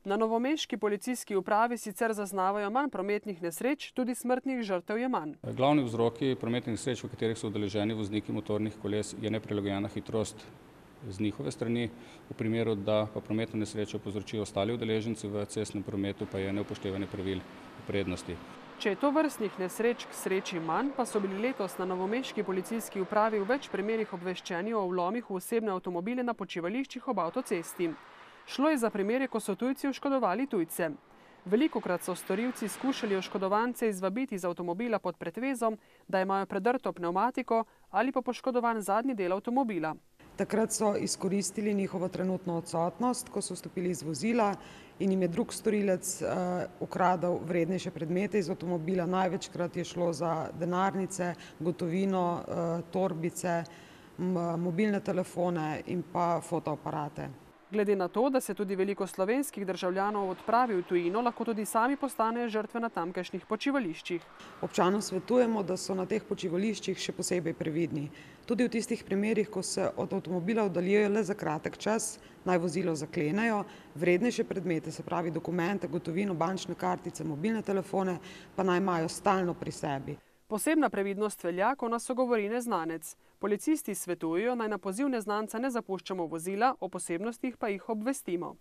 Na novomeški policijski upravi sicer zaznavajo manj prometnih nesreč, tudi smrtnih žrtev je manj. Glavni vzroki prometnih nesreč, v katerih so udeleženi vozniki motornih koles, je neprilagojena hitrost z njihove strani. V primeru, da pa prometno nesrečo povzročijo ostali udeleženci v cestnem prometu, pa je neupoštevanje pravil prednosti. Če je tovrstnih nesreč k sreči manj, pa so bili letos na novomeški policijski upravi v več primerih obveščeni o vlomih v osebne avtomobile na počivališčih ob avtocesti. Šlo je za primere, ko so tujci oškodovali tujce. Velikokrat so storilci skušali oškodovance izvabiti iz avtomobila pod pretvezom, da imajo predrto pnevmatiko ali pa poškodovan zadnji del avtomobila. Takrat so izkoristili njihovo trenutno odsotnost, ko so vstopili iz vozila in jim je drug storilec ukradel vrednejše predmete iz avtomobila. Največkrat je šlo za denarnice, gotovino, torbice, mobilne telefone in pa fotoaparate. Glede na to, da se tudi veliko slovenskih državljanov odpravi v tujino, lahko tudi sami postanejo žrtve na tamkajšnjih počivališčih. Občanom svetujemo, da so na teh počivališčih še posebej previdni. Tudi v tistih primerih, ko se od avtomobila oddaljijo le za kratek čas, naj vozilo zaklenejo, vrednejše predmete, se pravi dokumente, gotovino, bančne kartice, mobilne telefone, pa naj imajo stalno pri sebi. Posebna previdnost velja, ko nas ogovori neznanec. Policisti svetujejo, naj na poziv neznanca ne zapuščamo vozila, o posebnostih pa jih obvestimo.